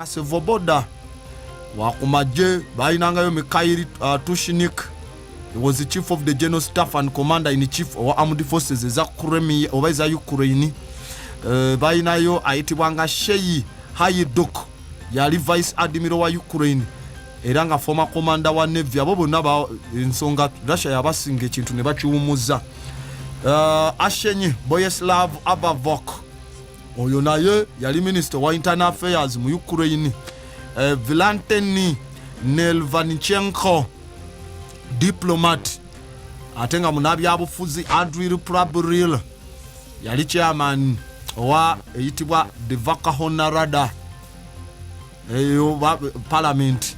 Sevoboda wakumaje bainangayo Mikhail Tushnik. He was the chief of the general staff and commander in chief of armed forces za Crimea oba za Ukraine. Bainayo aitibwanga Shei Hayiduk yali vice admiral wa Ukraine era nga former commander wa navy. Abo bonna ba ensonga Russia yabasinga ekintu ne bakiwumuza. Ashenyi Boyeslav Abavok oyo naye yali minister wa internal affairs mu Ukraine. Vilanteni Nelvanichenko diplomat atenga munabyabufuzi. Andriy Prabril yali chairman wa eyitibwa Devakahona Rada eyo parliament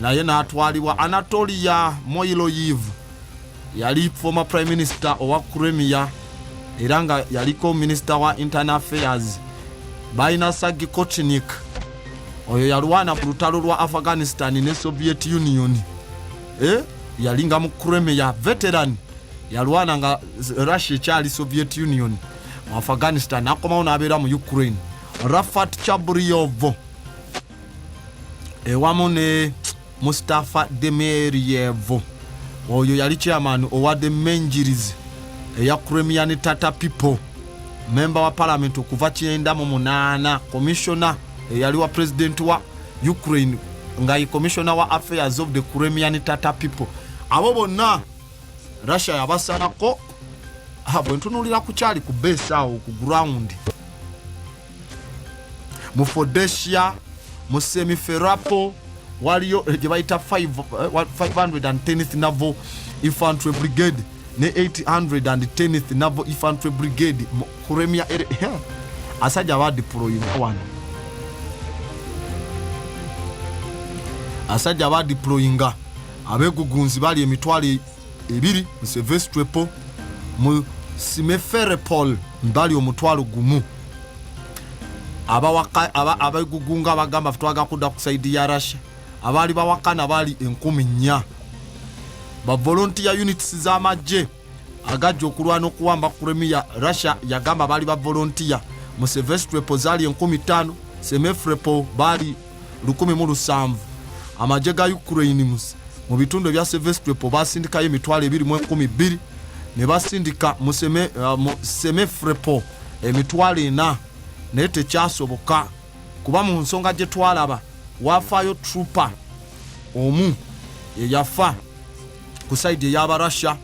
naye natwalibwa. Anatolia Moiloyev yali former prime minister wa Crimea era nga yaliko minister wa internal affairs. Baina Sergei Kochnik oyo yalwana ku lutalo lwa Afghanistan ne Soviet Union. Yalinga mu Crimea veteran yalwana nga Russia chali Soviet Union mu Afghanistan akoma onabera mu Ukraine. Rafat Chabriyov ewamone Mustafa Demiriev oyo yali chairman owa the Menjiriz eya Crimean Tatar people, member wa parliament okuva 98, commissioner yali wa president wa Ukraine nga commissioner wa affairs of the Crimean Tatar people. Abo bonna Russia yabasanako abo ntunulira ku kyali ku base awo ku ground mu Fodesia mu Semiferapo waliyo gye bayita 510th Naval Infantry Brigade ne 810th Naval Infantry Brigade mu Crimea asajja ba deploying one. Asajja ba deployinga abegugunzi bali emitwalo 2 mu Sevastopol mu Simferopol mbali omutwalo gumu. Abegugunga bagamba twaga kuda ku side ya Russia abali bawakana bali 10,000. Ba volunteer units z'amajje agajja okulwana okuwamba Crimea. Russia yagamba bali ba volunteer mu Sevastopol zali 15,000, Simferopol bali 1,700. Amajje ga Ukraine mu bitundu bya Sevastopol basindikayo emitwalo 2,200 ne basindika mu Semiferapo emitwalo 4 naye tekyasoboka kuba mu nsonga gye twalaba wafayo trooper omu eyafa ku side ey'aba Russia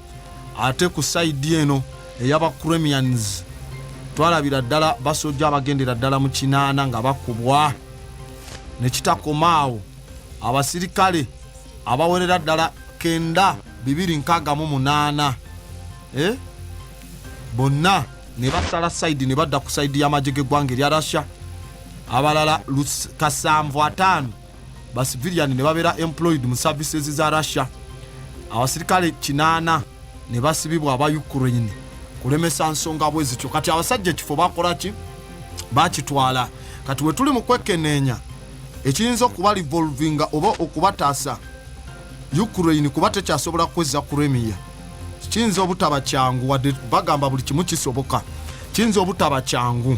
ate ku side eno ey'aba Crimeans twalabira ddala basojja abagendera ddala mu 8 nga bakubwa ne kitakomaawo abasirikale abawerera ddala 9,268 bonna ne basala side ne badda ku side y'amajege gwange lya Russia. Abalala 75 ba civilian ne babera employed mu services za Russia. Abasirikale 8 ne basibibwa aba Ukraine kulemesa nsonga bwezityo. Kati abasajja kifo bakola ki bakitwala. Kati we tuli mu kwekenenya ekiyinza okuba revolvinga oba okubataasa Ukraine kuba tekyasobola kweza Crimea. Kiyinza obutaba kyangu wadde bagamba buli kimu kisoboka. Kiyinza obutaba kyangu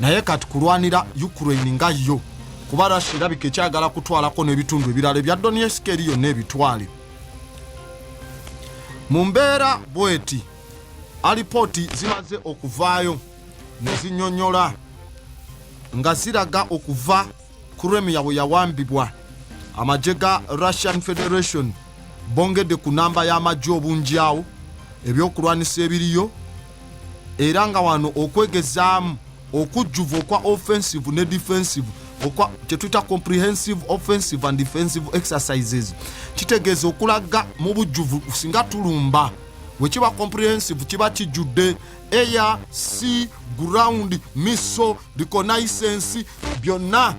naye kati kulwanira Ukraine nga yo kuba Russia erabika ekyagala kutwalako n'ebitundu ebirala ebya Donetsk eriyo n'ebitwale. Mu mbeera bweti alipoti zimaze okuvaayo ne zinyonyola nga ziraga okuva Crimea bwe yawambibwa amajje ga Russian Federation bongedde ku namba y'amajje obungi awo ebyokulwanisa ebiriyo era nga wano okwegezaamu okujjuva okwa offensive ne defensive okwa kyetuyita comprehensive offensive and defensive exercises kitegeeza okulaga mu bujjuvu singa tulumba bwe kiba comprehensive kiba kijjudde air, sea, ground, missile, reconnaissance byonna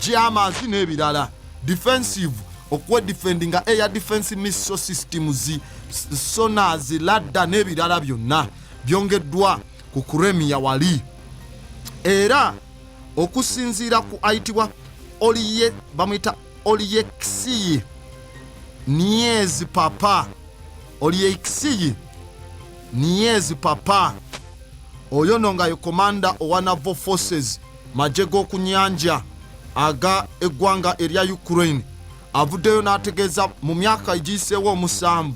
gy'amazzi n'ebirala. Defensive okwe defendinga air defense missile systems, sonars, radar n'ebirala byonna byongeddwa ku Crimea wali. Era okusinziira ku aitibwa bamwita Oleksiy Niez Papa. Oleksiy Niez Papa oyo nonga yo commander owa naval forces majje g'okunyanja aga eggwanga erya Ukraine avuddeyo n'ategeeza mu myaka egiyiseewo 7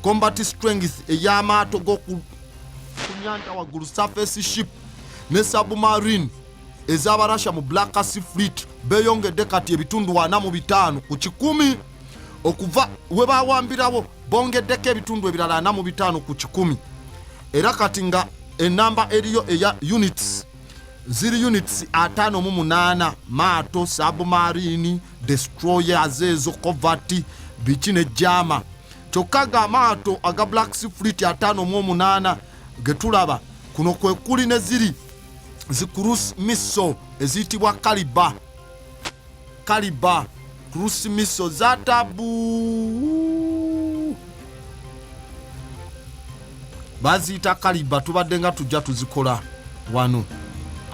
combat strength ey'amaato g'okunyanja waggulu surface ship ne submarine ez'abarasha mu Black Sea Fleet beeyongedde kati ebitundu 45 ku 100 okuva we baawambirawo bongeddeko ebitundu ebirala 45 ku 100 era kati nga enamba eriyo eya units ziri units 58 maato submarine destroyers ezo covert biki ne jama kyokka ga maato aga Black Sea Fleet 58 getulaba kuno kwe kuli ne ziri cruise missile eziyitibwa Caliber cruise missile za tabu baziyita Caliber tubadde nga tujja tuzikola wano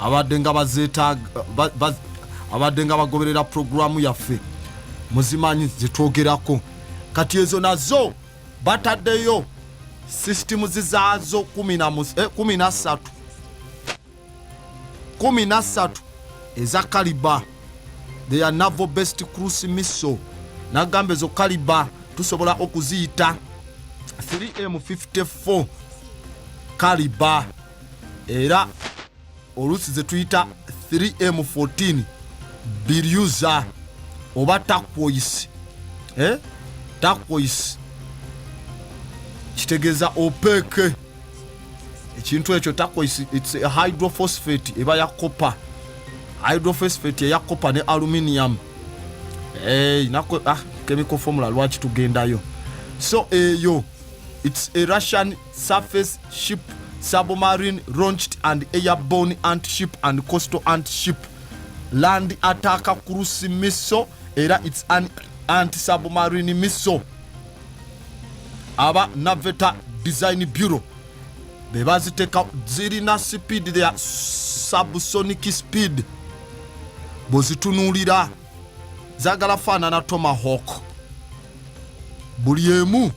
abadde nga abadde nga bagoberera programu yaffe muzimanyi zetwogerako kati ezo nazo bataddeyo system zizaazo 13 eza Caliber they are naval based cruise missile nagamba ezo Caliber tusobola okuziyita 3M54 Caliber era olusi zetuyita 3M14 Biryuza oba turquoise turquoise kitegeeza opeke ekintu ekyo turquoise it's a hydrophosphate eba ya copper hydrophosphate ya copper ne aluminium nako chemical formula lwaki tugendayo so eyo it's a Russian surface ship submarine launched and airborne anti-ship and coastal anti-ship land attack cruise missile era it's an anti-submarine missile aba Naveta Design Bureau bebaziteka zirina speed their subsonic speed bozitunulira zagala faanana Tomahawk buli emu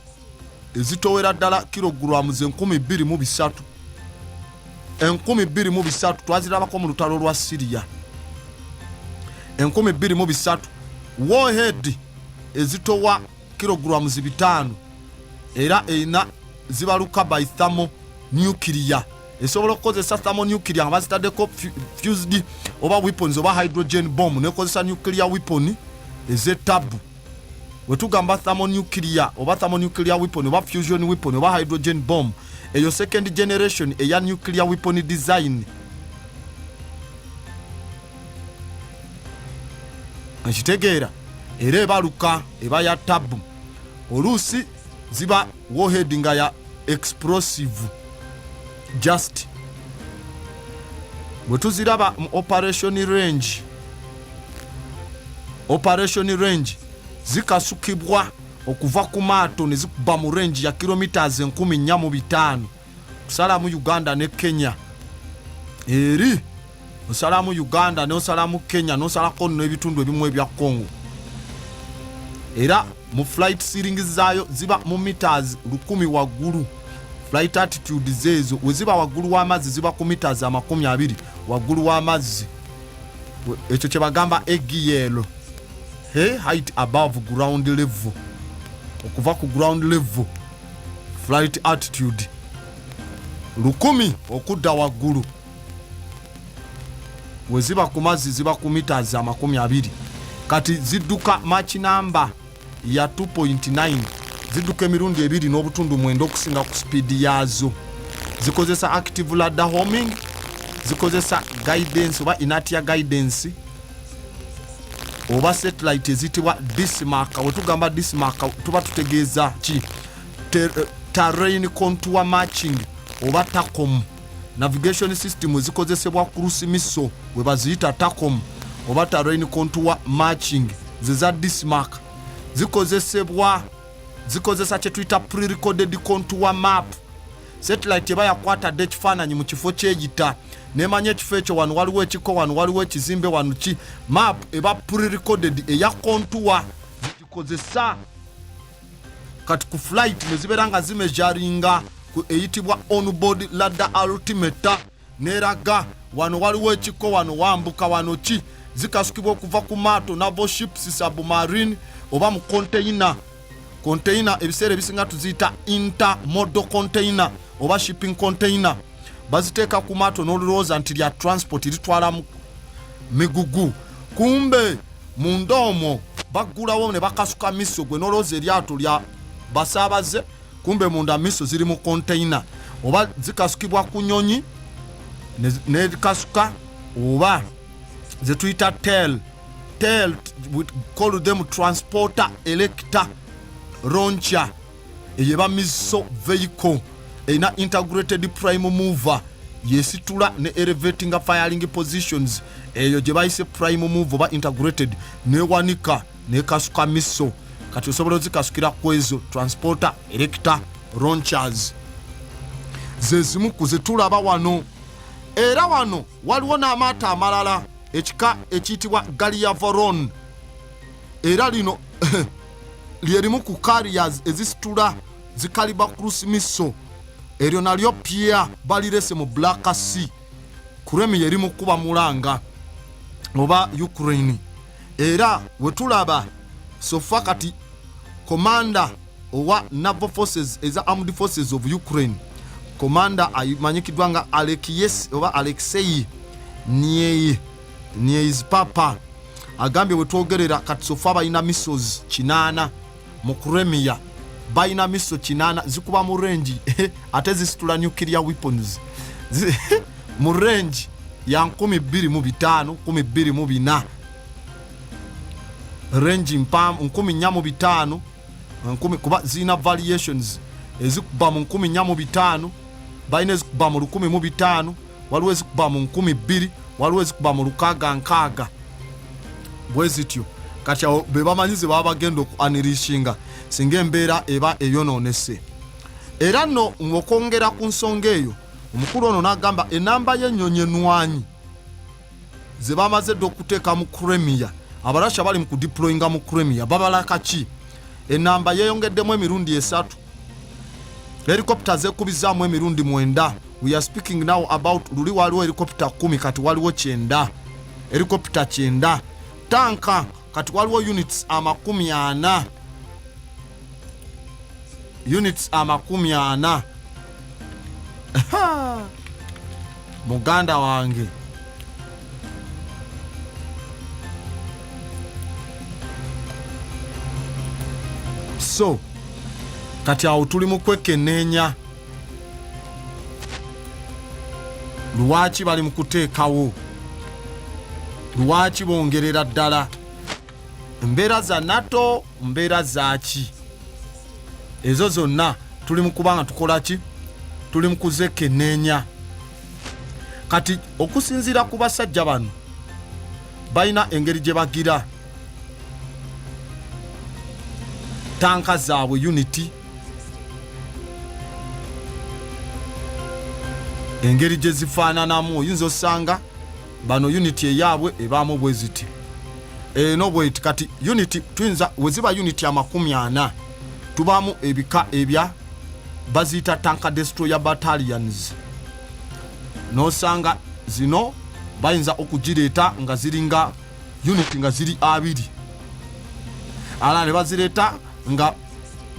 ezitowera ddala kilograms 23,000 twazirabako mu lutalo lwa Syria 23,000 warhead ezitowa kilograms 5 era eina zibaluka by thermal nuclear esobola okukozesa thermal nuclear bazitaddeko fused oba weapons oba hydrogen bomb nekozesa nuclear weapon ezetabu wetugamba thermal nuclear weapon oba fusion weapon oba hydrogen bomb eyo second generation eya nuclear weapon design ekitegeera era ebaluka eba ya tabu oluusi ziba warhead nga ya explosive just bwetuziraba mu operation range zikasukibwa okuva ku maato ne zikuba mu range ya kilometers 14,500 kusalamu Uganda ne Kenya eri osalamu Uganda ne osalamu Kenya nosalako n'ebitundu ebimu ebya Congo era mu flight ceiling zaayo ziba mu meters 1000 waggulu flight altitude zezo weziba waggulu w'amazzi ziba ku meters 20 waggulu w'amazzi ekyo kye bagamba EGL height above ground level okuva ku ground level flight altitude 1000 okudda waggulu weziba ku mazzi ziba ku meters 20 kati zidduka match number ya 2.9 zidduka emirundi 2 n'obutundu 9 okusinga ku speed yazo zikozesa active radar homing zikozesa guidance oba inertia guidance oba satellite ezitibwa dismark wetugamba dismark tuba tutegeeza ki terrain contour matching oba TACOM navigation system zikozesebwa cruise missile webaziyita TACOM oba terrain contour matching zeza dismark zikozesa kye tuyita pre-recorded contour map satellite eba yakwatadde ekifaananyi mu kifo kyeyita nemanya ekifo ekyo wano waliwo ekiko wano waliwo ekizimbe wano ki map eba pre-recorded eya contour zikozesa kati ku flight nezibeera nga zimeasuringa eyitibwa onboard radar altimeter neraga wano waliwo ekiko wano wambuka wano ki zikasukibwa okuva ku maato naval ships submarine oba mu container ebiseera ebisinga tuziyita intermodal container oba shipping container baziteeka ku maato n'olulowooza nti lya transport litwala mu migugu kumbe munda omwo baggulawo ne bakasuka miso gwe n'olowooza eryato lya basaabaze kumbe munda miso ziri mu container oba zikasukibwa ku nyonyi nekasuka oba zetuyita tail we call them transporter elector launcher eyeba miso vehicle ena integrated prime mover yesitula ne elevating firing positions eyo gye bayise prime mover oba integrated newanika nekasuka miso kati osobola zikasukira kwezo transporter elector launchers zezimu kuzetulaba wano era wano waliwo n'amaato amalala ekika ekiyitibwa Galliavoron era lino lyerimu ku carriers ezisitula zikaliba cruise missile eryo nalyo pia balirese mu Black Sea kuremi yerimu kuba mulanga oba Ukraine era wetulaba sofa kati commander owa naval forces eza armed forces of Ukraine commander ayimanyikidwa nga Alexei Nieiz Papa agambye wetwogerera kati sofa balina missiles 8 mu Crimea balina missiles 8 zikuba mu range ate zisitula nuclear weapons mu range ya 25 24 range mpam 15 kuba zina variations ezikuba mu 15 balina ezikuba mu 15 waliwo ezikuba mu 12 waliwo ezikuba mu 6 bwezityo kati bebamanyize baba bagenda okuanirishinga singa embeera eba eyononese era no ngokongera ku nsonga eyo omukulu ono n'agamba enamba y'ennyonyi enwanyi ze bamaze okuteeka mu Crimea abarasha bali mu kudeployinga mu Crimea babalaka ki enamba yeyongeddemu emirundi 3 helicopter zekubizaamu emirundi 9 we are speaking now about luli waliwo helicopter 10 kati waliwo 9 helicopter 9 tanka kati waliwo units 40 units 40 muganda wange so kati awo tuli mu kwekenneenya lwaki bali mu kuteekawo lwaki bongerera ddala embeera za NATO mbeera zaki ezo zonna tuli mu kubanga tukola ki tuli mu kuzekenneenya kati okusinziira ku basajja bano balina engeri gye bagira tanka zaabwe unity engeri gye zifaananamu oyinza osanga bano unity eyaabwe ebaamu bwe ziti eno bweti kati unity tuyinza weziba unity 40 tubaamu ebika ebya baziyita tanka destroyer battalions nosanga zino bayinza okugireeta nga ziringa unity nga ziri 2 ala ne bazireeta nga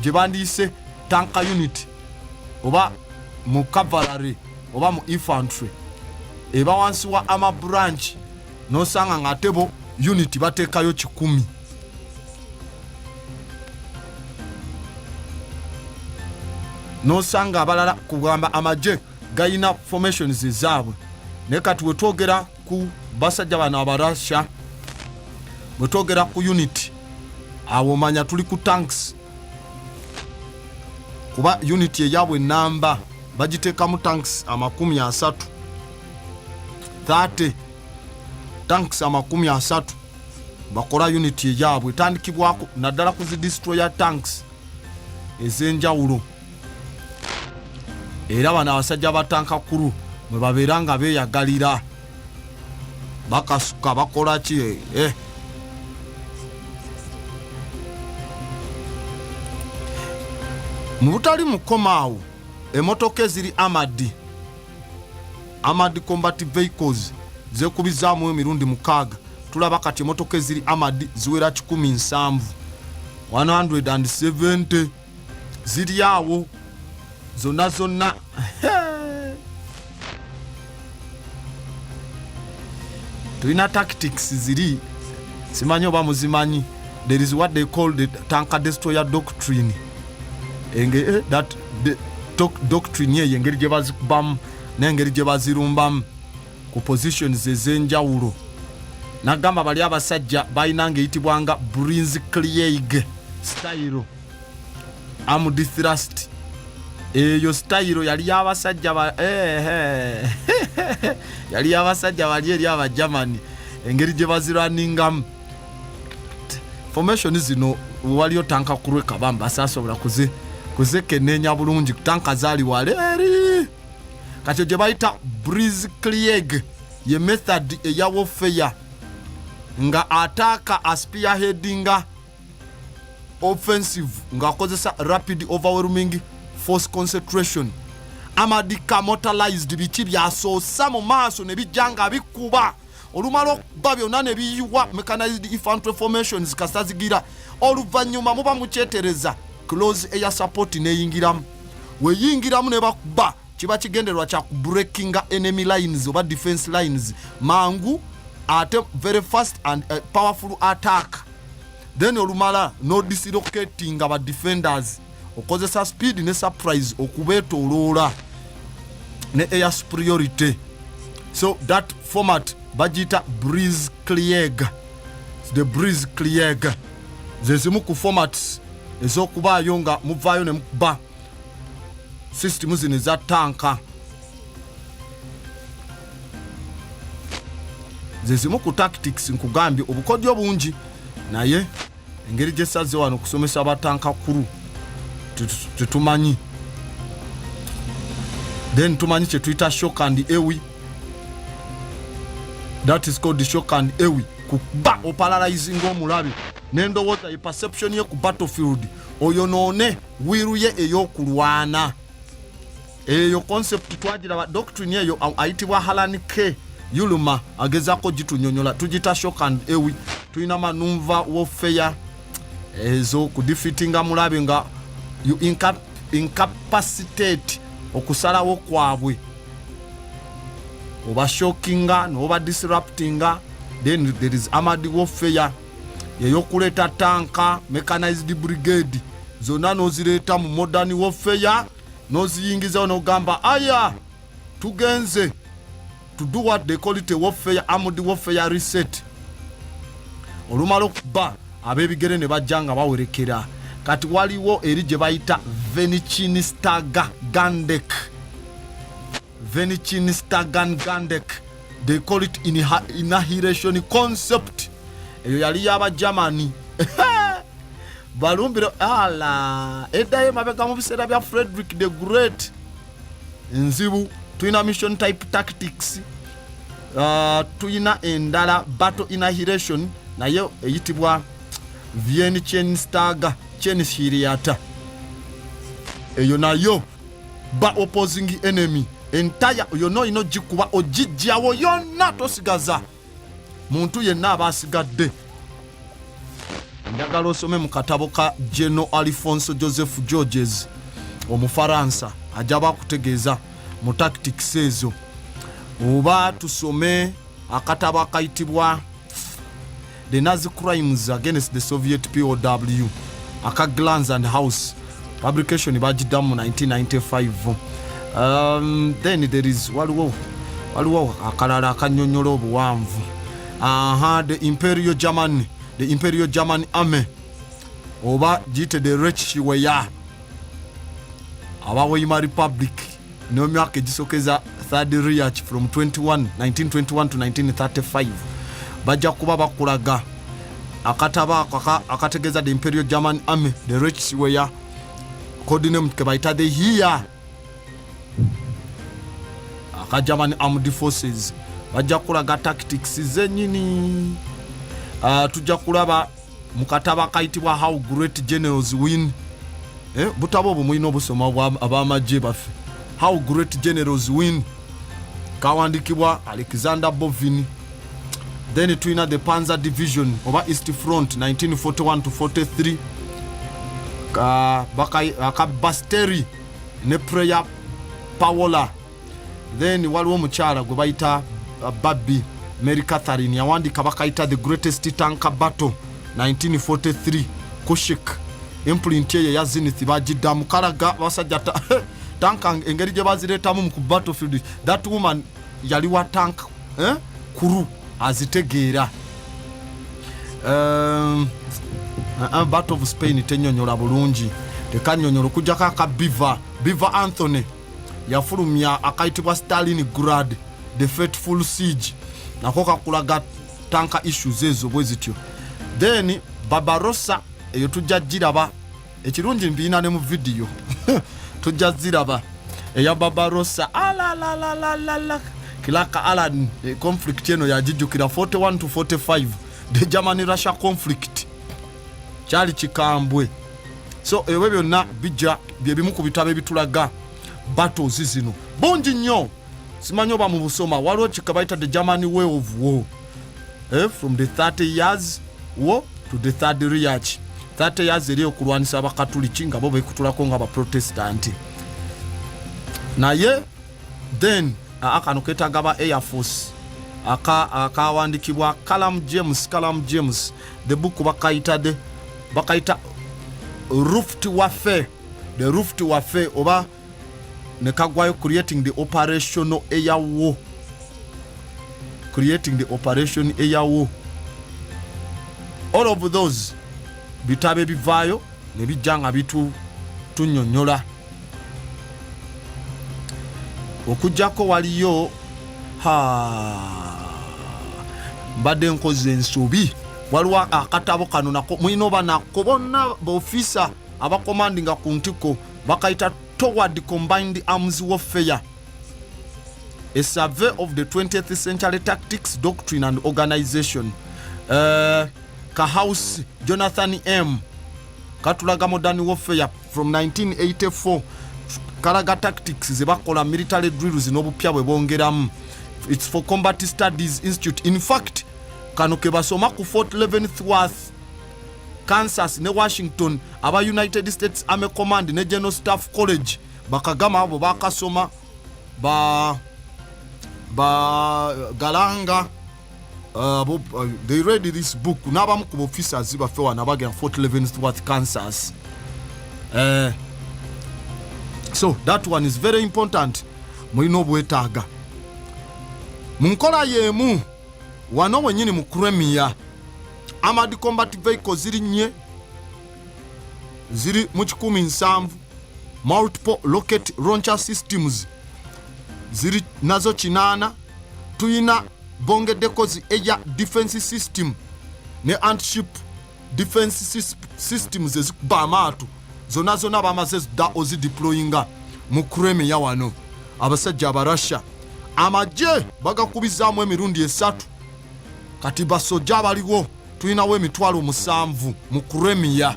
gye bandiise tanka unity oba mu cavalry oba mu infantry eba wansi wa ama branch nosanga nga atebo unity bateekayo 10 nosanga abalala kugamba amaje gayina formations zaabwe naye kati wetwogera ku basajja bano abarasha wetwogera ku unity awo manya tuli ku tanks kuba unity eyaabwe namba bagiteeka mu tanks 30 tanks 30 bakola unity eyaabwe etandikibwako naddala ku zi destroyer tanks ez'enjawulo era bano abasajja batanka kuru mwe babeera nga beeyagalira bakasuka bakola ki mu butali mukomaawo emotoka eziri amadi armored combat vehicles zekubizaamu emirundi 6 tulaba kati emotoka eziri armored ziwera 17 170 ziri awo zonna tulina tactics ziri simanyi oba muzimanyi. There is what they call the tanker destroyer doctrine. That the doctrine ye engeri gye bazikubamu n'engeri gye bazirumbamu ku positions ez'enjawulo. Nagamba bali abasajja balina ng'eyitibwanga Blitzkrieg style armored thrust. Eyo style yali abasajja yali abasajja bali eri aba Germany engeri gye baziraningamu. Formation zino waliyo tanka kurwe kabamba sasobola kuzekenenya bulungi tanka zali waleri kati gye bayita Blitzkrieg ye method eya warfare nga ataka spearheadinga offensive nga akozesa rapid overwhelming force concentration. Amadika motorized biki byasoosa mu maaso ne bijjanga bikuba olumala okuba byonna ne biyiwa mechanized infantry formations kasazigira oluvannyuma muba mukyetereza close air support neyingiramu weyingiramu ne bakuba kiba kigenderwa kya breakinga enemy lines oba defense lines mangu ate very fast and powerful attack. Then olumala no dislocating aba defenders okozesa speed ne surprise okubeetoloola ne air superiority. So that format bajita Blitzkrieg. The Blitzkrieg zezimu ku formats ez'okubaayo nga muvaayo ne mukuba system zino za tanka. Zezimu ku tactics nkugambye obukodyo bungi naye engeri gye saze wano kusomesa abatanka kuru tutumanyi. Then tumanyi kye tuyita shock and awe. That is called the shock and awe. Kuba oparalyzing omulabi n'endowooza ye perception ye ku battlefield oyonoone wiruye ey'okulwana. Eyo concept twagiraba doctrine eyo ayitibwa Alan K. Yuluma agezaako gitunyonyola tugita shock and awe. Tulina maneuver warfare ezo ku defeatinga mulabi nga you incapacitate okusalawo kwabwe oba shockinga noba disruptinga. Then there is armored warfare yeyokuleta tanka mechanized brigade zonna nozireta mu modern warfare noziyingiza nogamba aya tugenze to do what they call it a warfare armored warfare reset. Olumala okuba ab'ebigere ne bajjanga bawerekera kati waliwo eri gye bayita Venichin-Stagan Gandek. Venichin-Stagan Gandek, they call it annihilation concept. Eyo yali yaba Germany balumbiro ala edaye mabega mu biseera bya Frederick the Great. Nzibu tuyina mission type tactics, tuyina endala battle annihilation nayo eyitibwa Venichin-Stagan Chenshiriata. Eyo nayo ba opposing enemy entire yono ino jikuba ojijjawo yonna tosigaza muntu yenna abasigadde. Njagala osome mu katabo ka General Alphonse Joseph Georges omufaransa ajaba kutegeeza mu tactics ezo, oba tusome akatabo akayitibwa The Nazi Crimes Against the Soviet POW aka Glans and House publication bajidamu 1995. Then there is waliwo akalala akanyonyola obuwanvu. The Imperial German Army oba jite the Reichswehr abaweima Republic n'emyaka egisokeza Third Reich from 1921 to 1935 bajja kuba bakulaga akataba akategeza the Imperial German Army the Reichswehr codename kebaita the here aka German Armed Forces bajja kulaga tactics zenyini. Tujja kulaba mukataba kayitibwa How Great Generals Win. Butabo bumwino obusoma abamajje baffe How Great Generals Win. kawandikibwa Alexander Bovin. Then tuina the Panzer Division oba East Front 1941 to 43 ka Basteri ne Prayer Paola. Then waliwo mukyala gwe bayita Babi Mary Catherine yawandika bakayita The Greatest Tanker Battle 1943 Kushik. Imprint ye ya Zenith bagidda mukalaga basajja tanka engeri gye baziretamu mu battlefield. That woman yali wa tank kuru azitegeera. Battle of Spain tenyonyola bulungi tekanyonyola kujja kaka Beaver Anthony yafulumya akayitibwa Stalingrad the Fateful Siege nako kakulaga tanka issues ezo bwezityo. Then Barbarossa eyo tujja giraba ekirungi mbina ne mu video tujja ziraba eya Barbarossa la kilaka Alan conflict eno yajijukira 41 to 45 the German Russia conflict kyali kikambwe. So ewe byonna bijja bye bimu ku bitabo ebitulaga battles zino bungi nnyo simanyi oba mu busoma waliwo kikabaita the German way of war from the 30 years war to the third Reich. 30 years eri okulwanisa abakatuliki nga bo bekutulako nga abaprotestanti naye then akano ketaga ba Air Force akawandikibwa Callum James the book bakaita Rift Warfare, the Rift Warfare oba nekagwayo creating the operational air war, all of those bitabe bivayo ne bijanga bitu tunyonyola okujjako waliyo mbadde nkoze ensobi waliwo akatabo kano nako mwino banako bonna baofisa abakomandinga ku ntiko bakayita Toward Combined Arms Warfare, a survey of the 20th century tactics, doctrine and organization. Kahouse Jonathan M. Katulaga Modern Warfare from 1984. Kalaga tactics zebakola military drills n'obupya bwe bongeramu. It's for Combat Studies Institute. In fact, kano ke basoma ku Fort Leavenworth, Kansas ne Washington aba United States Army Command ne General Staff College bakagama abo bakasoma ba galanga they read this book n'abamu ku officers bafewa nabagera Fort Leavenworth, Kansas. So that one is very important. Mulina obwetaaga munkola yemu wano wenyini mu Crimea Armored Combat Vehicles ziri mu 17, multiple rocket launcher systems ziri nazo 8, tuyina bongeddeko air defense system ne anti-ship defense systems ezikuba amaatu zona bamaze da ozideployinga mu Crimea wano. Abasajja abarasha amagye bagakubizaamu emirundi 3 kati basojja baliwo tuyinawo emitwalo 7 mu Crimea.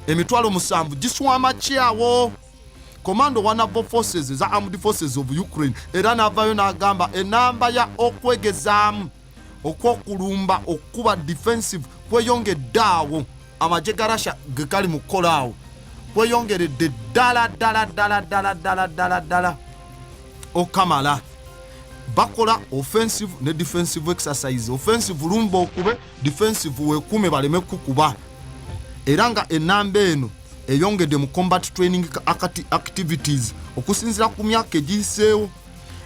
Emitwalo 7 giswama kyawo. Commando one of forces za armed forces of Ukraine era navayo n'agamba enamba ya okwegezaamu okwokulumba okuba defensive kweyongeddeawo amagye ga Russia gekali mu kolaawo kweyongeredde ddala okamala. Bakola offensive ne defensive exercise. Offensive lumba okube, defensive wekume baleme kukuba. Era nga enamba eno eyongedde mu combat training activities okusinzira ku myaka egiyiseewo,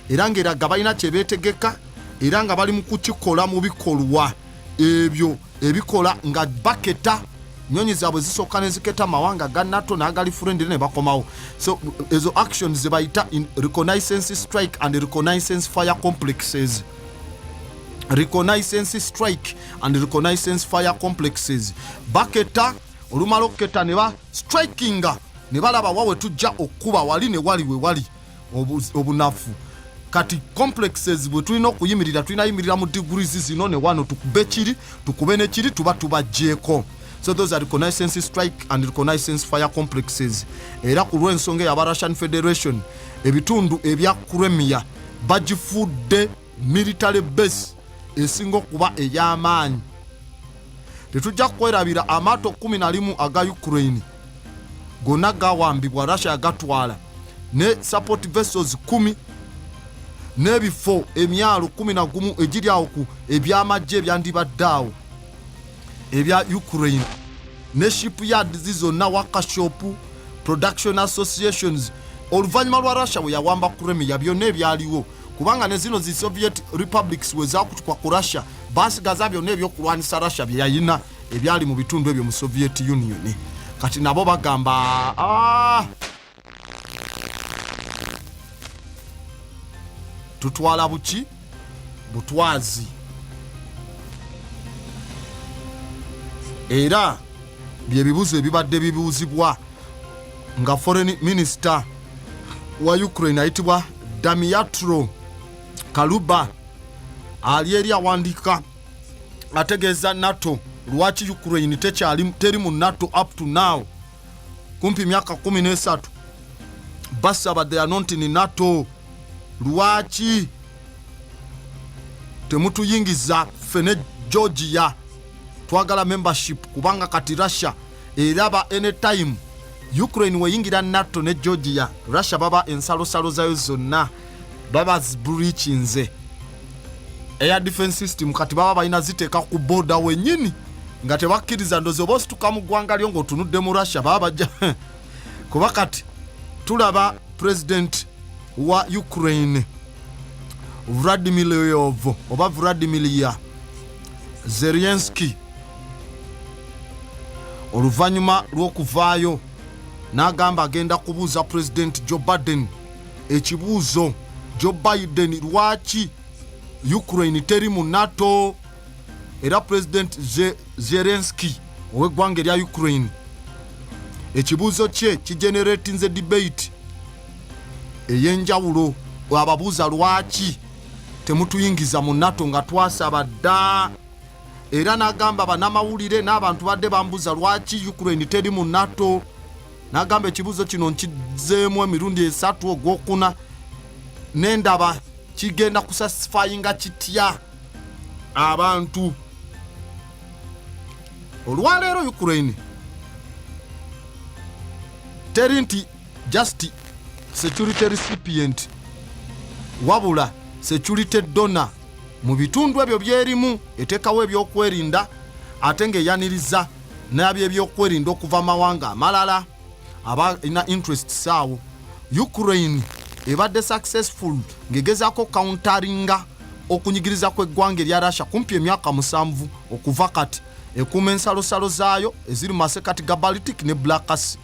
era ng'eraga balina kye beetegeka, era nga bali mu kukikola mu bikolwa ebyo ebikola nga baketa nyonyi zaabwe zisooka ne ziketa mawanga ga NATO n'agali friend ne bakomawo. So ezo actions ze bayita in reconnaissance strike and reconnaissance fire complexes. Reconnaissance strike and reconnaissance fire complexes. Baketa olumala oketa ne ba strikinga ne balaba wawe tujja okuba wali ne wali we wali obunafu. Kati complexes bwe tulina okuyimirira tulina yimirira mu degrees zino ne wano tukube kiri tukube ne kiri tuba jeko. So those are reconnaissance strike and reconnaissance fire complexes. Era ku lw'ensonga ya Russian Federation ebitundu ebya Crimea bagifudde military base esinga okuba ey'amaanyi. Tetujja kwerabira amaato 11 aga Ukraine gonna gawambibwa Russia yagatwala ne support vessels 10 n'ebifo emyalo 11 egiri awo ku ebyamagye ebyandibaddeawo ebya Ukraine ne shipyards zonna workshop production associations. Oluvannyuma lwa Russia bwe yawamba Crimea byonna ebyaliwo kubanga ne zino zi Soviet republics we zakutukwa ku Russia basigaza byonna ebyokulwanisa Russia bye yayina ebyali mu bitundu ebyo mu Soviet Union. Kati nabo bagamba tutwala buki butwazi. Era bye bibuzo ebibadde bibuuzibwa nga foreign minister wa Ukraine ayitibwa Dmytro Kaluba ali eri awandika ategeeza NATO lwaki Ukraine teri mu NATO up to now kumpi myaka 13 basaba they are not in NATO. Lwaki temutuyingiza fene Georgia twagala membership kubanga kati Russia eraba anytime Ukraine weyingira NATO ne Georgia Russia baba ensalosalo zayo zonna baba breachinze air defense system kati baba balina ziteeka ku border wenyini nga tebakkiriza ndozo bosi tukamugwanga lyo ng'otunudde mu Russia baba bajja kuba kati tulaba president wa Ukraine Vladimir Zelensky oluvanyuma lw'okuvaayo n'agamba agenda kubuuza president Joe Biden ekibuuzo. Joe Biden lwaki Ukraine teri mu NATO? Era president Zelensky ow'eggwanga erya Ukraine ekibuuzo kye kigeneratinze debate ey'enjawulo. Ababuuza lwaki temutuyingiza mu NATO nga twasaba dda. Era n'agamba bannamawulire n'abantu badde bambuuza lwaki Ukraine teri mu NATO. N'agamba ekibuuzo kino nkizeemu emirundi 3 ogwokuna n'endaba kigenda kusatisfyinga kitya abantu. Olwaleero Ukraine teri nti just security recipient wabula security donor mu bitundu ebyo byerimu etekawo ebyokwerinda ate ng'eyaniriza n'abyebyokwerinda okuva mawanga amalala aba ina interest saawo. Ukraine ebadde successful ng'egezaako counteringa okunyigiriza kw'eggwanga erya Russia kumpi emyaka 7 okuva kati ekuuma ensalosalo zaayo eziri mu masekati ga Baltic ne Black Sea.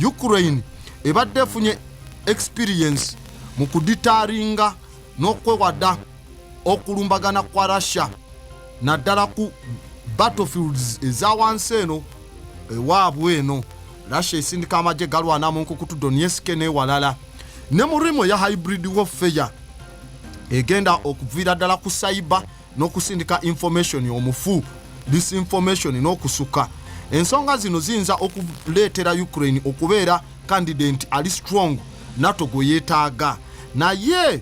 Ukraine ebadde efunye experience mu kuditaringa n'okwewada okulumbagana kwa Russia naddala ku battlefields eza wansi eno ewaabwe eno. Russia esindika amagye galwana mu nkukutu Donetsk n'ewalala ne mu rimo ya hybrid warfare egenda okuviira ddala ku cyber n'okusindika information omufu disinformation n'okusuka. Ensonga zino ziyinza okuleetera Ukraine okubeera candidate ali strong NATO gwe yeetaaga. Naye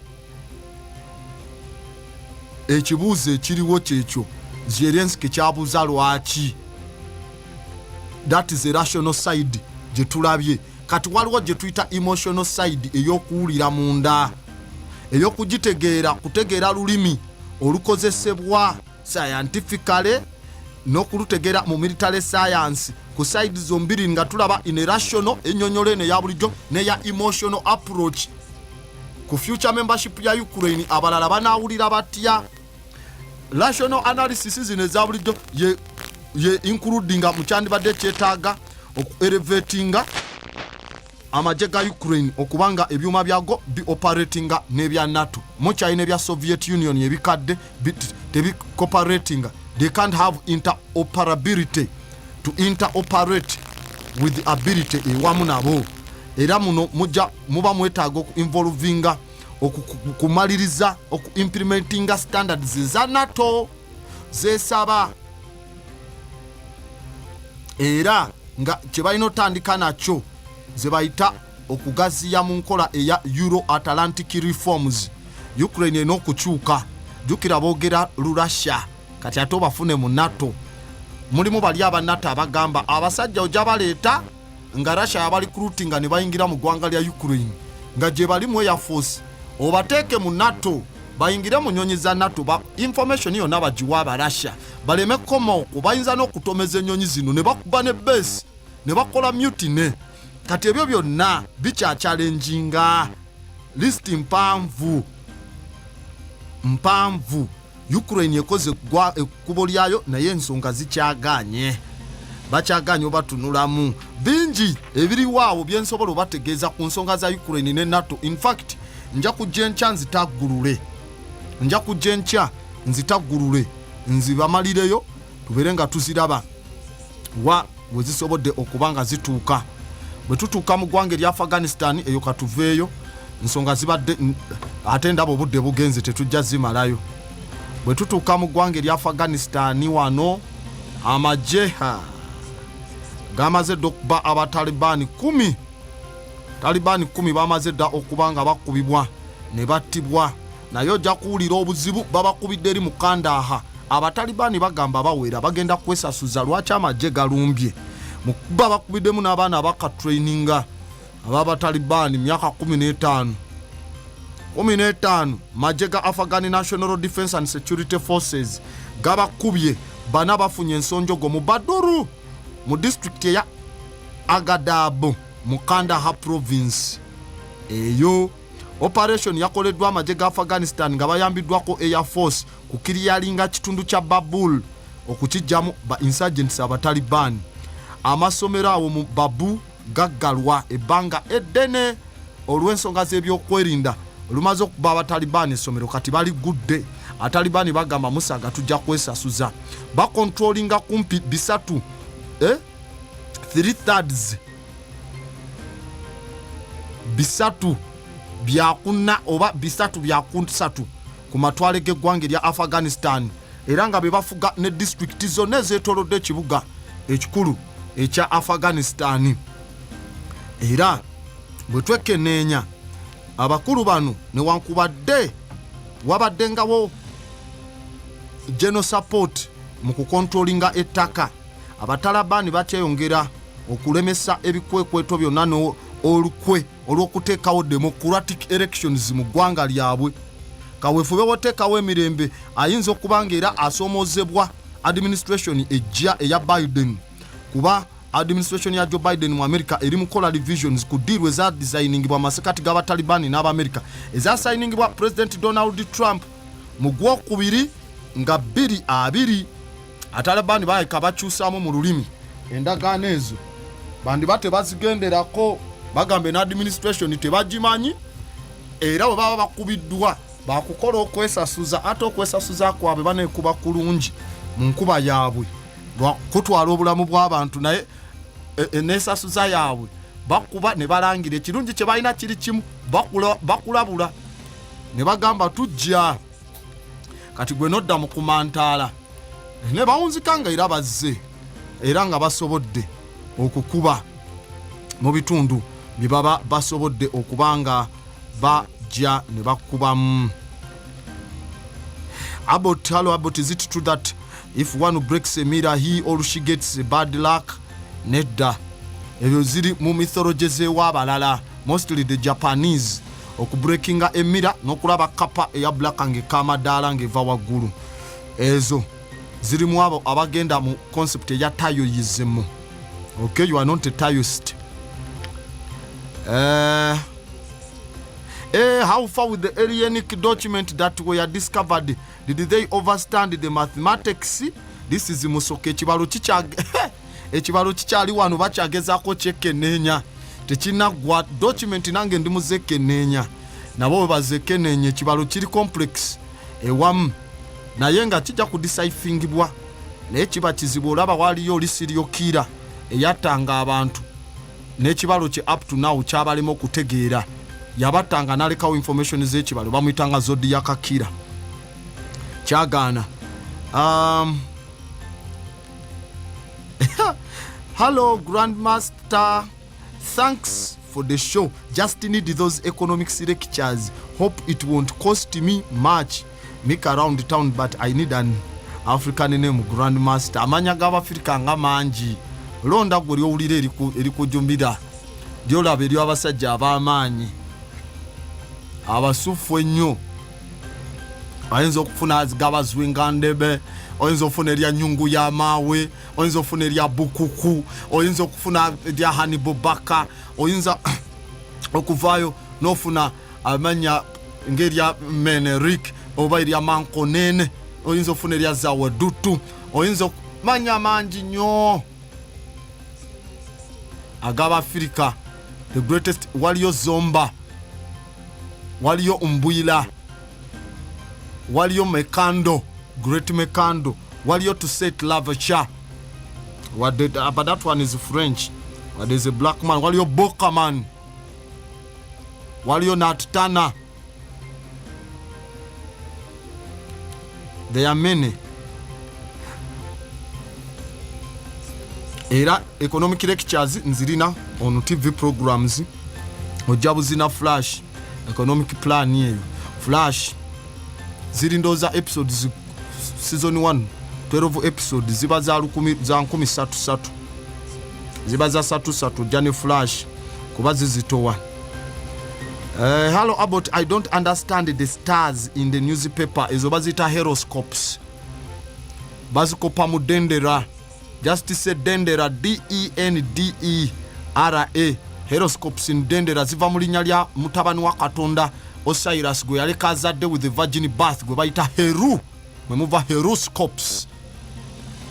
ekibuuzo ekiriwo kyekyo Zelensky kyabuuza lwaki. That is a rational side gye tulabye. Kati waliwo gye tuyita emotional side ey'okuwulira munda ey'okugitegeera kutegeera lulimi olukozesebwa scientifically n'okulutegeera mu military science ku side zombiri nga tulaba in rational ennyonyola eno eya bulijjo n'eya emotional approach. Ku future membership ya Ukraine abalala banaawulira batya? Rational analysis zino eza bulijjo ye includinga mu kyandibadde kyetaaga oku-elevatinga amagye ga Ukraine okubanga ebyuma byago bi operatinga n'ebya NATO. Mu China ebya Soviet Union ebikadde tebi-cooperatinga. They can't have interoperability to interoperate with the ability ewamu nabo. Era muno muba mwetaaga oku-involvinga okumaliriza oku-implementinga standards za NATO zesaba. Era nga kyebalina otandika nakyo ze bayita okugaziya mu nkola eya Euro-Atlantic reforms Ukraine eno okukyuka jukira boogera Russia kati ate bafune mu NATO mulimu bali aba NATO abagamba abasajja ojja baleeta nga Russia yabali recruiting ne bayingira mu ggwanga lya Ukraine nga gye bali mu Air Force obateeke mu NATO bayingire mu nnyonyi za NATO ba information yonna bagiwa aba Russia baleme koma okubayinza n'okutomeza ennyonyi zino ne bakuba ne base ne bakola mutiny kati ebyo byonna bikyakyalenjinga list mpanvu Ukraine ekoze ekkubo lyayo naye ensonga zikyaganye bakyaganye obatunulamu bingi ebiriwaawo byensobola obategeeza ku nsonga za Ukraine ne NATO. In fact nja kujja enkya nzitaggulule nzibamalireyo tubeere nga tuziraba wa wezisobodde okuba nga zituuka. Bwe tutuuka mu ggwanga erya Afghanistan eyo katuveeyo ensonga zibadde ate ndaba obudde bugenze tetujja zimalayo. Bwe tutuuka mu ggwanga erya Afghanistan wano amagye gamaze dda okuba abatalibani 10 bamaze dda okuba nga bakubibwa ne battibwa naye ojja kuwulira obuzibu babakubidde eri mukandaha abatalibani bagamba bawera bagenda kwesasuza lwaki amagye galumbye mu kuba bakubiddemu n'abaana abakatraininga ababatalibani myaka 15 magye ga Afghan National Defense and Security Forces gabakubye bana bafunye ensonjogo mu Baduru mu district ya Agadabo mu Kandahar province. Eyo operation yakoleddwa amagye ga Afghanistan nga bayambiddwako Air Force kukiriyalinga kitundu kya Babul okukijjamu ba insurgents abatalibani. Amasomero awo mu Babu gaggalwa ebbanga eddene olw'ensonga z'ebyokwerinda lumaze okuba abatalibani essomero kati bali gudde. Atalibani bagamba musaga tujja kwesasuza bakontrolinga kumpi bisatu 3/3 bisatu byakuna oba bisatu byakusatu ku matwale g'eggwanga erya Afghanistan era nga bebafuga ne district zonna ezeetoolodde ekibuga ekikulu ekya Afghanistan. Era bwe twekenneenya abakulu bano newankubadde wabaddengawo general support mu kukontrolinga ettaka abatalabani bakyeyongera okulemesa ebikwekweto byonna olukwe olw'okuteekawo democratic elections mu ggwanga lyabwe. Kaweefube woteekawo emirembe ayinza okuba nga era asoomozebwa administration ejja eya Biden kuba administration ya Joe Biden mu America eri mukola revisions ku deal eza designingibwa amasekati g'abatalibani n'abamerika eza signingibwa President Donald Trump mu gwokubiri nga 2020. Atalibani baayika bakyusaamu mu lulimi endagaano ezo bandi bate bazigenderako bagambe na administration tebagimanyi era bwe baba bakubiddwa bakukola okwesasuza ate okwesasuza kwabwe baneekuba kulungi mu nkuba yaabwe kutwala obulamu bw'abantu naye enesasuza yaabwe bakuba ne balangira ekirungi kye balina kiri kimu bakulabula ne bagamba tujja kati gwe nodda mu kumantaala ne bawunzika nga era bazze era nga basobodde okukuba mu bitundu bye baba basobodde okuba nga bajja ne bakubamu. About is it true that if one breaks a mirror he or she gets bad luck? Nedda ebyo ziri mu mythology z'ew'abalala mostly the Japanese okubreakinga emira n'okulaba kapa eya black ng'ekamadaala ng'eva waggulu ezo ziri mu abo abagenda mu concept eya taoism. Okay, you are not a taoist. How far with the Aryanic document that were discovered? Did they overstand the mathematics? This is Musoke ekibalo kikyali wano bakyagezaako kyekenneenya tekinagwa document nange ndi muzekenneenya nabo bazekenneenya ekibalo kiri complex ewamu naye nga kijja kudisayifingibwa naye kiba kizibu olaba waliyo olisiriyokira eyattanga abantu n'ekibalo kye up to now kyabalema okutegeera yabattanga n'alekawo information z'ekibalo bamuyitanga Zodiac Killer kyagaana. Hello Grandmaster, thanks for the show. Just need those economics lectures Hope it won't cost me much. Make around town, but I need an African name, Grandmaster. Amanya g'Abafirika nga mangi. Londa gwe lyowulira erikujumbira. Lyolaba eri abasajja ab'amaanyi. Abasufu ennyo. Oyinza okufuna gabazwinga ndebe. Oyinza okufuna erya nyungu y'amaawe. Oyinza okufuna erya bukuku. Oyinza okufuna erya Hannibal Baka. Oyinza okuvaayo n'ofuna amanya ng'erya Menelik oba erya Mankonene. Oyinza okufuna erya Zawadutu. Oyinza okumanya mangi nnyo ag'Abafirika. The greatest. Waliyo Zomba, waliyo Mbwila, waliyo Mekando, Great Mekando, waliyo Toussaint Louverture. But that one is French. There's a black man. Waliyo Bokaman, waliyo Nat Turner. There are many. Era economic lectures nzirina on TV programs. Ojja buzina Flash economic plan yeyo. Flash ziri ndoza episodes season 1 12 episodes ziba za 13 ziba za 3 jane Flash kuba zizitowa. Hello about I don't understand the stars in the newspaper ezo bazita horoscopes. Bazikopa mu Dendera. Just say Dendera, Dendera. Horoscopes in Dendera ziva mu linnya lya mutabani wa Katonda Osiris gwe yaleka azadde with the virgin birth gwe bayita Heru. Mwe muva horoscopes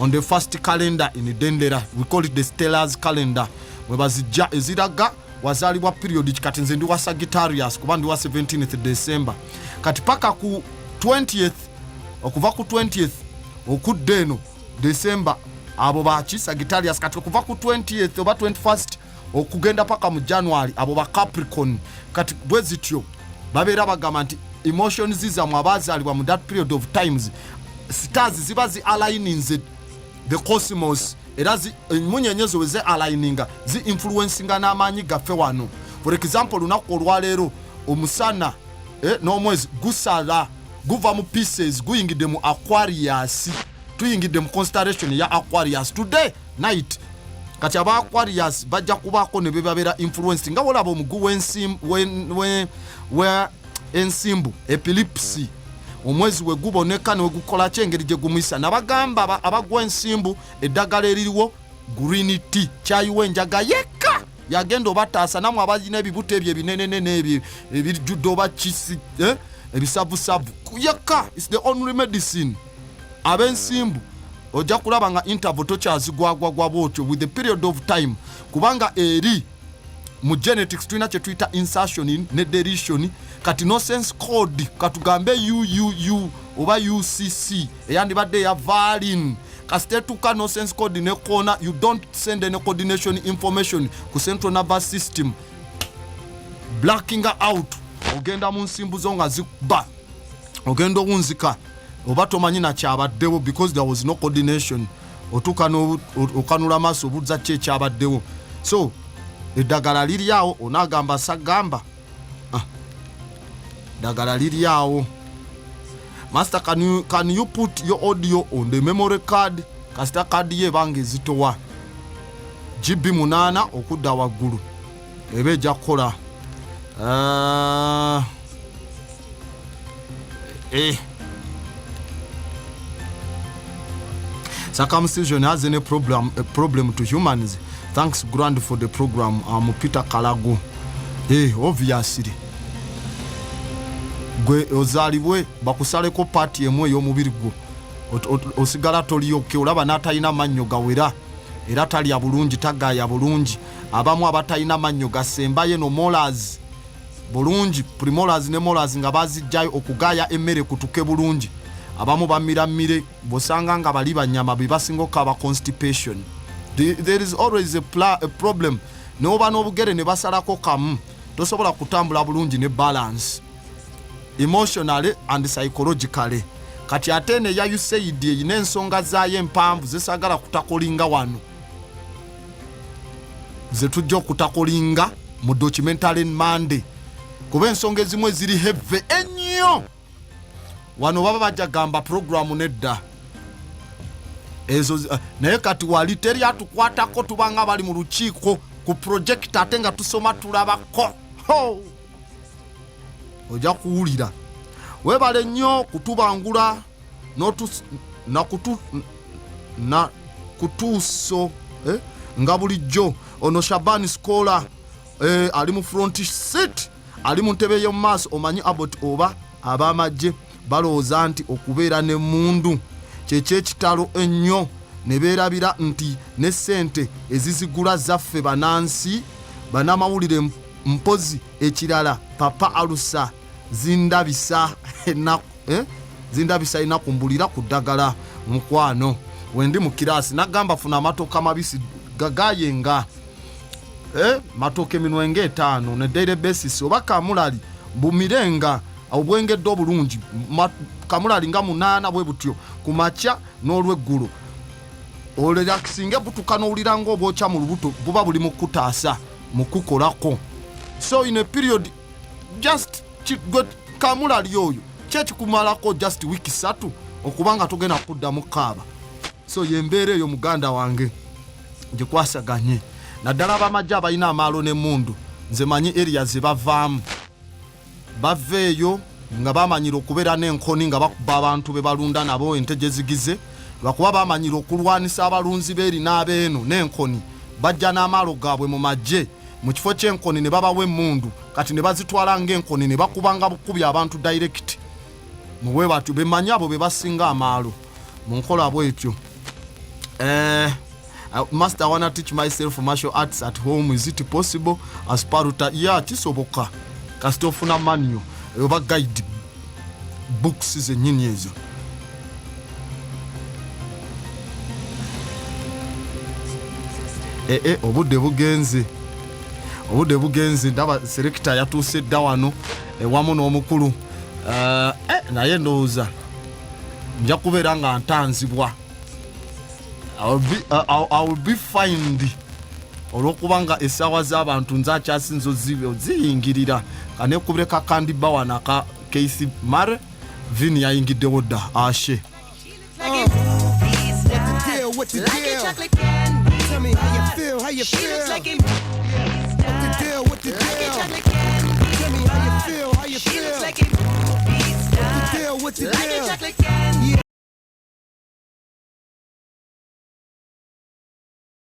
on the first calendar in Dendera. We call it the Stellars calendar. Mwe bazijja eziraga wazalibwa period kati nze ndi wa Sagittarius kuba ndi wa 17th December. Kati paka ku 20th okuva ku 20th okudde eno December abo bachi Sagittarius. Kati okuva ku 20th oba 21st okugenda paka mu January abo ba Capricorn. Kati bwezityo babeera bagamba nti emotions zizamwe abazalibwa mu that period of times stars ziba zi aligning the cosmos era munyenyezo weze aligninga zi influencinga n'amaanyi gaffe wano. For example lunaku olwaleero omusana n'omwezi gusala guva mu pieces guyingidde mu Aquarius. Tuyingidde mu constellation ya Aquarius today night. Kati aba Aquarius bajja kubaako ne bebabeera influence nga olaba omugu w'ensimbu eclipse omwezi we guboneka ne gukola kyengeri gye gumuyisa. Nabagamba abagwa ensimbu eddagala eririwo green tea kyayiwa enjaga yekka yagenda obataasa namwe abagina ebibuto ebyo ebinenenene ebyo ebijjudde oba kisi ebisavusavu yekka. It's the only medicine. Abensimbu ojja kulaba nga interval tokyazigwagwagwa bwotyo with the period of time kubanga eri mu genetics tulina kye tuyita insertion ne deletion. Kati no sense code katugambe UUU oba UCC eyandibadde ya valin kasitetuka no sense code ne kona you don't send any coordination information ku central nervous system blacking out ogenda mu nsimbu zo nga zikuba ogenda owunzika oba tomanyi na kyabaddewo because there was no coordination otuka no okanula maso obuzza kye kyabaddewo. So eddagala liri awo onagamba sagamba dagala liri awo. Master, can you put your audio on the memory card? Kasita card ye bange zitowa GB 8 okudda waggulu ebe ejja kukola Circumcision has any problem to humans. Thanks Grand for the program. I'm Peter Kalago. Obviously gwe ozalibwe bakusaleko party emwe y'omubiri gwo osigala toliyoke olaba n'atalina mannyo gawera era talya bulungi tagaya bulungi. Abamu abatalina mannyo gasembaye no molars bulungi premolars ne molars nga bazijjayo okugaya emmere kutuke bulungi. Abamu bamiramire bosanga nga bali banyama bibasinga okaba constipation. There is always a problem. Noba n'obugere ne basalako kamu tosobola kutambula bulungi ne balance emotionally and psychologically. Kati ate ne ya USAID yine ensonga zaayo empanvu zisagala kutakolinga wano zetujja okutakolinga mu documentary Monday kuba ensonga ezimu eziri heve ennyo wano baba bajagamba programu nedda ezo naye kati wali teri atukwatako tubanga bali mu lukiiko ku project ate nga tusoma tulabako ojja kuwulira webale nnyo kutubangula na kutuuso nga bulijjo ono Shabani Skola ali mu front seat ali mu ntebe y'omu maaso omanyi abot oba abamajje balowooza nti okubeera ne mundu kyekitalo ennyo ne beerabira nti ne ssente ezizigula zaffe banansi banamawulire mpozi ekirala Papa Alusa zindabisa inakumbulira ku ddagala mukwano wendi mu kirasi nagamba funa amatoka mabisi gagayenga matoke minwenge 5 ne daily basis oba kamulali bumirenga obwengedde obulungi kamulali nga 8 bwe butyo kumacha n'olweggulo olelakisinge butuka n'owulira ng'obwokya mu lubuto buba buli mu kutaasa mu kukolako so in a period just kamulali oyo kyekikumalako just wiki 3 okubanga tugenda kuddamu kaaba so yembeera eyo muganda wange gyekwasaganye naddala abamajja abalina amaalo n'emmundu nze manyi area ze bavaamu baveeyo nga bamanyira okubeera n'enkoni nga bakuba abantu be balunda nabo ente gye zigize bakuba bamanyira okulwanisa abalunzi beeri n'abeeno n'enkoni bajja n'amaalo gaabwe mu magye mu kifo ky'enkoni ne babawa emmundu kati ne bazitwala ng'enkoni ne bakubanga bukubi abantu direct muwe batyo bemanyi abo be basinga amaalo mu nkola bwetyo Master, I want to teach myself martial arts at home. Is it possible? As paruta, yeah, kisoboka. Kastofuna manual. Oba guide books is a nyezo. Obudde bugenze ndaba selector yatuse dawano wamu n'omukulu naye ndowooza nja kubeera nga ntanzibwa. I will be fined olwokubanga essaawa z'abantu nze akyasinzo ziyingirira kane kubireka kandi bawana ka Casey Mare vini yayingiddewo dda ashe What the deal? Tell me how you feel, how you feel. What the deal, what the deal? Tell me how you feel, how you feel. What the deal, what the deal?